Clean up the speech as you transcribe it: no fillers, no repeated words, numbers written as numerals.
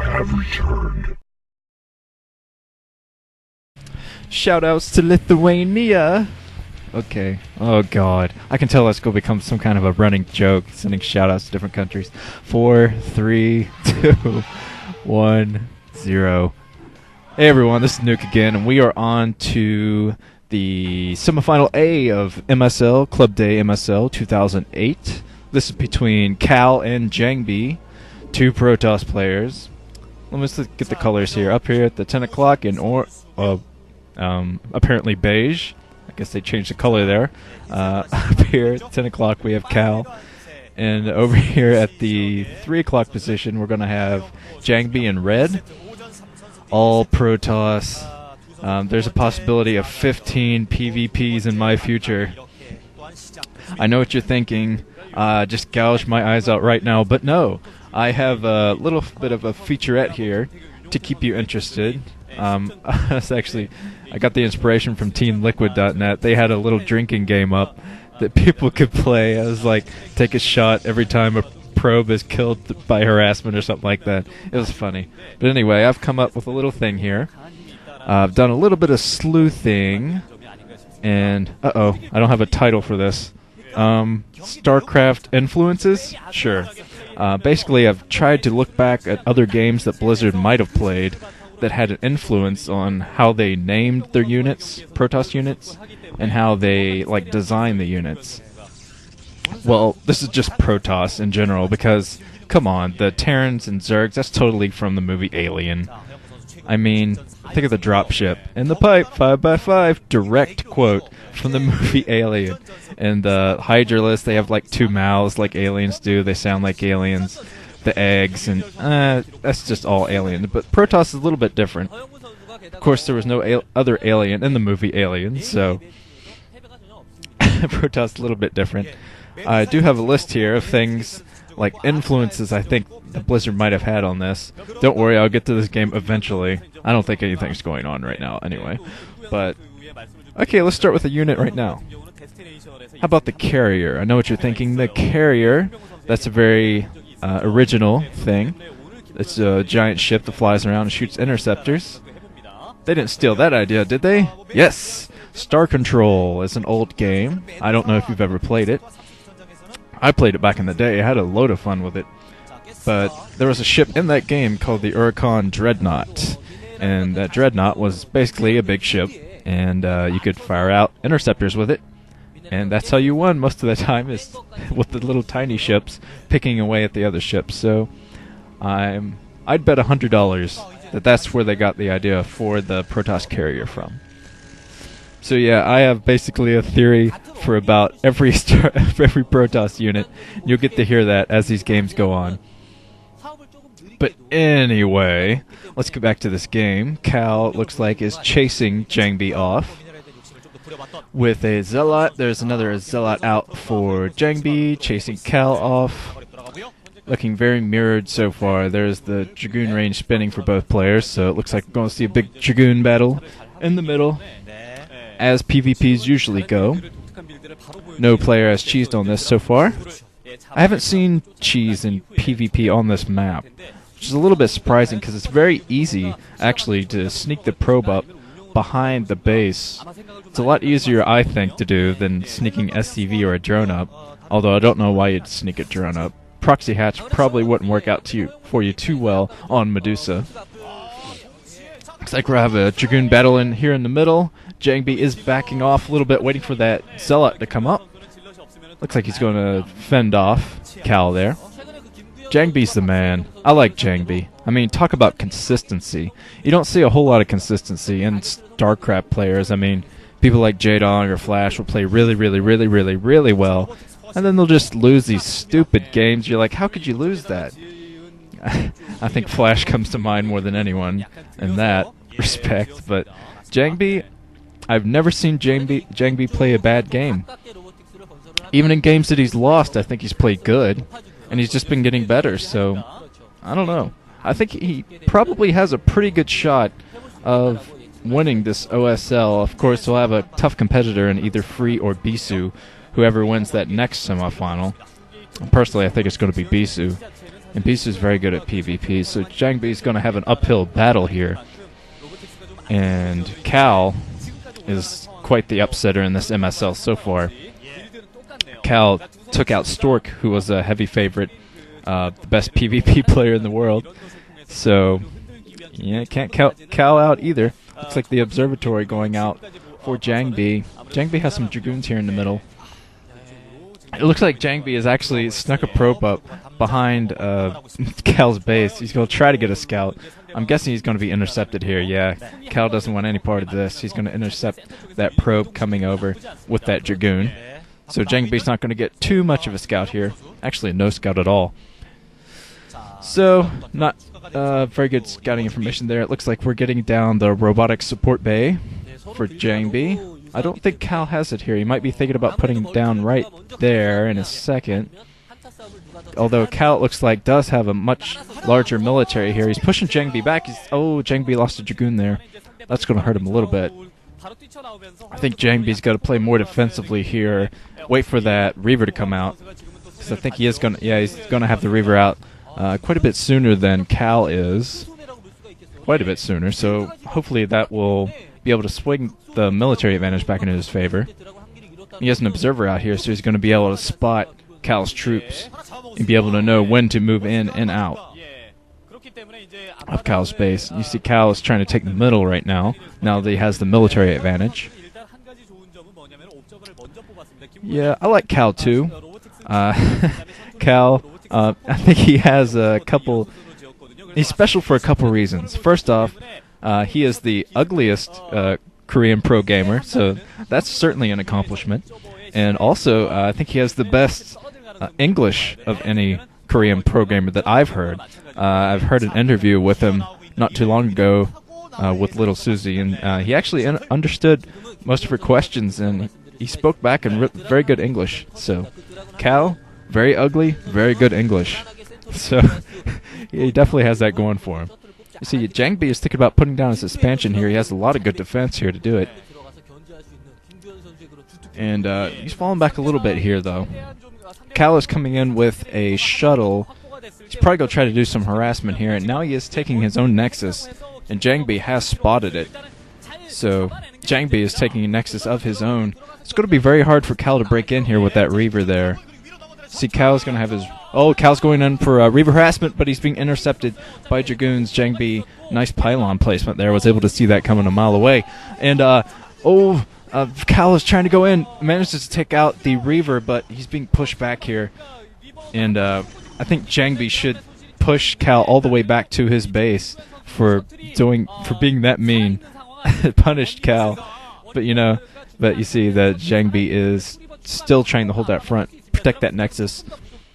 have returned. Shoutouts to Lithuania. Okay. Oh god. I can tell that's going to become some kind of a running joke, sending shoutouts to different countries. 4, 3, 2, 1, 0. Hey everyone, this is Nuke again, and we are on to the semifinal A of MSL, ClubDay MSL 2008. This is between Cal and Jangbi, two Protoss players. Let me get the colors here. Up here at the 10 o'clock in apparently beige. I guess they changed the color there. Up here at 10 o'clock we have Cal. And over here at the 3 o'clock position we're going to have Jangbi in red. All Protoss. There's a possibility of 15 PvPs in my future. I know what you're thinking. Just gouge my eyes out right now. But no, I have a little bit of a featurette here to keep you interested. I got the inspiration from TeamLiquid.net. They had a little drinking game up that people could play. I was like, take a shot every time a probe is killed by harassment or something like that. It was funny. But anyway, I've come up with a little thing here. I've done a little bit of sleuthing, and I don't have a title for this. StarCraft influences? Sure. Basically, I've tried to look back at other games that Blizzard might have played that had an influence on how they named their units, Protoss units, and how they designed the units. Well, this is just Protoss in general because, come on, the Terrans and Zergs, that's totally from the movie Alien. I mean, think of the dropship. In the pipe, 5x5, direct quote from the movie Alien. And the Hydralisk, they have two mouths like aliens do. They sound like aliens. The eggs, and that's just all alien. But Protoss is a little bit different. Of course, there was no other alien in the movie Alien, so Protoss is a little bit different. I do have a list here of things like influences I think the Blizzard might have had on this. Don't worry, I'll get to this game eventually. I don't think anything's going on right now anyway. But, okay, let's start with a unit right now. How about the carrier? I know what you're thinking. The carrier, that's a very original thing. It's a giant ship that flies around and shoots interceptors. They didn't steal that idea, did they? Yes! Star Control is an old game. I don't know if you've ever played it. I played it back in the day. I had a load of fun with it. But there was a ship in that game called the Uricon Dreadnought. And that Dreadnought was basically a big ship. And you could fire out interceptors with it. And that's how you won most of the time, is with the little tiny ships picking away at the other ships. So I'd bet $100 that that's where they got the idea for the Protoss carrier from. So yeah, I have basically a theory for about every Protoss unit. You'll get to hear that as these games go on. But anyway, let's get back to this game. Cal, looks like, is chasing Jangbi off with a Zealot. There's another Zealot out for Jangbi, chasing Cal off. Looking very mirrored so far. There's the Dragoon range spinning for both players, so it looks like we're going to see a big Dragoon battle in the middle, as PvPs usually go. No player has cheesed on this so far. I haven't seen cheese in PvP on this map, which is a little bit surprising because it's very easy, actually, to sneak the probe up behind the base. It's a lot easier, I think, to do than sneaking SCV or a drone up, although I don't know why you'd sneak a drone up. Proxy hatch probably wouldn't work out for you too well on Medusa. Looks like we have a Dragoon battle in here in the middle. Jangbi is backing off a little bit, waiting for that Zealot to come up. Looks like he's going to fend off Cal there. Jangbi's the man. I like Jangbi. I mean, talk about consistency. You don't see a whole lot of consistency in StarCraft players. I mean, people like J-Dong or Flash will play really, really, really, really, really well, and then they'll just lose these stupid games. You're like, how could you lose that? I think Flash comes to mind more than anyone in that respect. But Jangbi, I've never seen Jangbi play a bad game. Even in games that he's lost, I think he's played good, and he's just been getting better. So, I don't know. I think he probably has a pretty good shot of winning this OSL. Of course, he'll have a tough competitor in either Free or Bisu, whoever wins that next semifinal. Personally, I think it's going to be Bisu. And Beige is very good at PvP, so Jangbi is going to have an uphill battle here. And Cal is quite the upsetter in this MSL so far. Cal took out Stork, who was a heavy favorite, the best PvP player in the world. So, yeah, can't count Cal out either. Looks like the observatory going out for Jangbi. Jangbi has some Dragoons here in the middle. It looks like Jangbi has actually snuck a probe up behind Cal's base. He's going to try to get a scout. I'm guessing he's going to be intercepted here. Yeah, Cal doesn't want any part of this. He's going to intercept that probe coming over with that Dragoon. So Jangbi's not going to get too much of a scout here. Actually, no scout at all. So, not very good scouting information there. It looks like we're getting down the robotic support bay for Jangbi. I don't think Cal has it here. He might be thinking about putting it down right there in a second. Although Cal, it looks like, does have a much larger military here. He's pushing Jangbi back. Oh, Jangbi lost a Dragoon there. That's going to hurt him a little bit. I think Jangbi's got to play more defensively here. Wait for that Reaver to come out. Because I think he is going to... Yeah, he's going to have the Reaver out quite a bit sooner than Cal is. Quite a bit sooner. So hopefully that will be able to swing the military advantage back into his favor. He has an observer out here, so he's going to be able to spot Cal's troops and be able to know when to move in and out of Cal's base. You see Cal is trying to take the middle right now that he has the military advantage. Yeah, I like Cal too. Cal, I think he has a couple... He's special for a couple reasons. First off, he is the ugliest Korean pro gamer, so that's certainly an accomplishment. And also, I think he has the best English of any Korean pro gamer that I've heard. I've heard an interview with him not too long ago with Little Susie, and he actually understood most of her questions, and he spoke back in very good English. So, Cal, very ugly, very good English. So, he definitely has that going for him. You see, Jangbi is thinking about putting down his expansion here. He has a lot of good defense here to do it. And he's falling back a little bit here, though. Cal is coming in with a shuttle. He's probably going to try to do some harassment here. And now he is taking his own Nexus, and Jangbi has spotted it. So Jangbi is taking a Nexus of his own. It's going to be very hard for Cal to break in here with that Reaver there. See, Cal's going to have his... Oh, Cal's going in for Reaver harassment, but he's being intercepted by Dragoons. Jangbi, nice pylon placement there, was able to see that coming a mile away. And, Cal is trying to go in, manages to take out the Reaver, but he's being pushed back here. And I think Jangbi should push Cal all the way back to his base for being that mean. Punished Cal. But you see that Jangbi is still trying to hold that front, protect that Nexus.